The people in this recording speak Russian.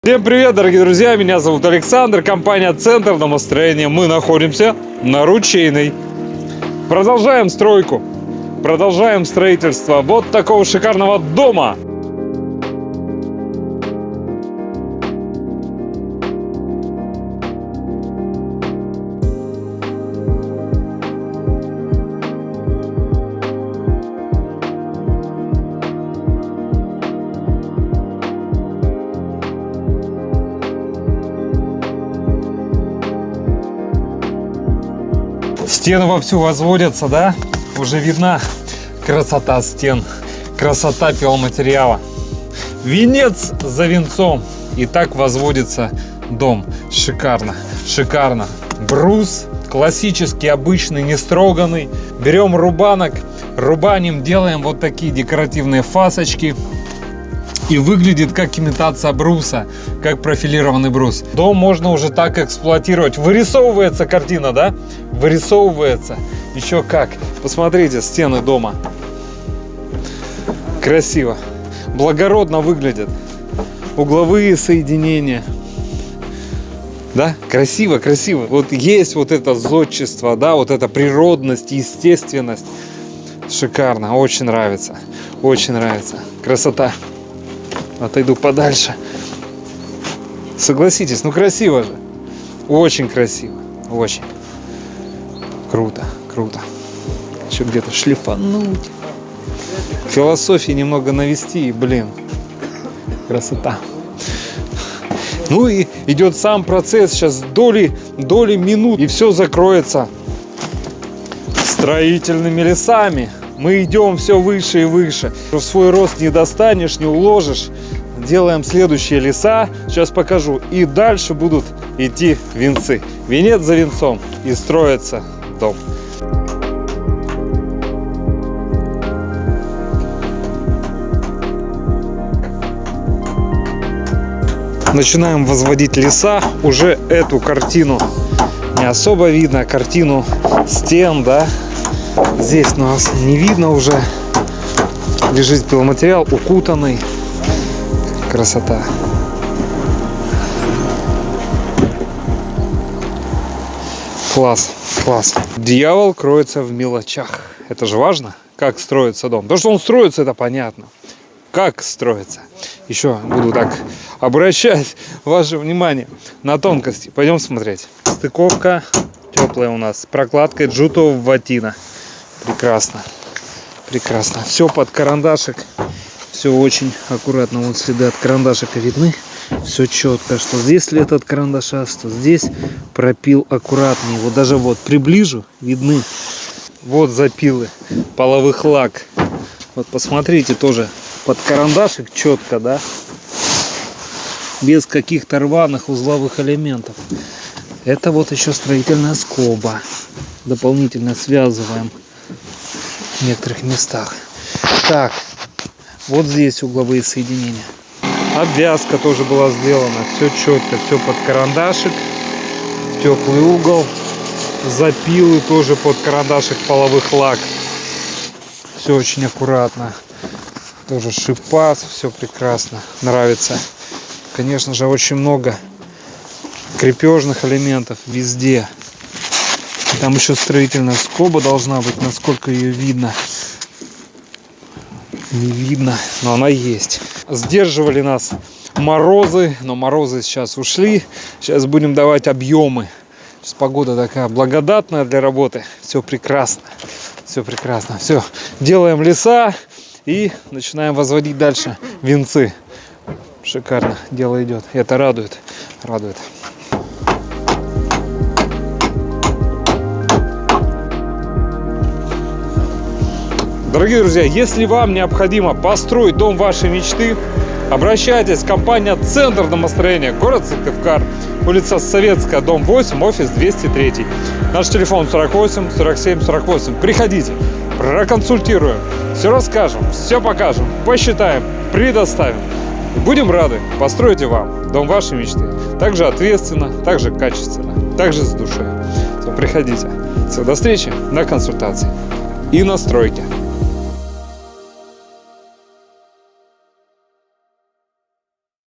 Всем привет, дорогие друзья, меня зовут Александр, компания «Центр домостроения». Мы находимся на Ручейной. Продолжаем стройку, продолжаем строительство вот такого шикарного дома. Стены вовсю возводятся, да? Уже видна красота стен, красота пиломатериала. Венец за венцом. И так возводится дом. Шикарно, шикарно. Брус классический, обычный, не строганный. Берем рубанок, рубаним, делаем вот такие декоративные фасочки. И выглядит как имитация бруса, как профилированный брус. Дом можно уже так эксплуатировать. Вырисовывается картина, да? Вырисовывается. Еще как. Посмотрите, стены дома. Красиво. Благородно выглядят. Угловые соединения. Да? Красиво, красиво. Вот есть вот это зодчество, да? Вот эта природность, естественность. Шикарно. Очень нравится. Очень нравится. Красота. Отойду подальше. Согласитесь, ну красиво же. Очень красиво. Очень. Круто, круто. Еще где-то шлифануть. Философии немного навести, и, блин, красота. Ну и идет сам процесс. Сейчас доли минут, и все закроется строительными лесами. Мы идем все выше и выше. В свой рост не достанешь, не уложишь. Делаем следующие леса. Сейчас покажу. И дальше будут идти венцы. Венец за венцом. И строится дом. Начинаем возводить леса. Уже эту картину не особо видно. Картину стен, да. Здесь нас не видно уже. Лежит пиломатериал укутанный. Красота. Класс, класс. Дьявол кроется в мелочах. Это же важно, как строится дом. То, что он строится, это понятно. Как строится. Еще буду так обращать ваше внимание на тонкости. Пойдем смотреть. Стыковка теплая у нас. Прокладкой джутового ватина. Прекрасно. Прекрасно. Все под карандашик. Все очень аккуратно. Вот следы от карандашика видны. Все четко. Что здесь след от карандаша, что здесь пропил аккуратнее. Вот даже вот приближу. Видны. Вот запилы. Половых лак. Вот посмотрите тоже. Под карандашик четко, да? Без каких-то рваных узловых элементов. Это вот еще строительная скоба. Дополнительно связываем в некоторых местах. Так. Вот здесь угловые соединения. Обвязка тоже была сделана. Все четко, все под карандашик. Теплый угол. Запилы тоже под карандашик половых лак. Все очень аккуратно. Тоже шипас. Все прекрасно. Нравится. Конечно же, очень много крепежных элементов везде. Там еще строительная скоба должна быть. Насколько ее видно. Не видно, но она есть. Сдерживали нас морозы, но морозы сейчас ушли. Сейчас будем давать объемы. Сейчас погода такая благодатная для работы. Все прекрасно. Все прекрасно. Все. Делаем леса и начинаем возводить дальше венцы. Шикарно. Дело идет. Это радует. Радует. Дорогие друзья, если вам необходимо построить дом вашей мечты, обращайтесь в компанию «Центр домостроения», город Сыктывкар, улица Советская, дом 8, офис 203. Наш телефон 48 47 48. Приходите, проконсультируем, все расскажем, все покажем, посчитаем, предоставим. Будем рады построить и вам дом вашей мечты. Также ответственно, также качественно, также с душой. Все, приходите. Все, до встречи на консультации и на стройке.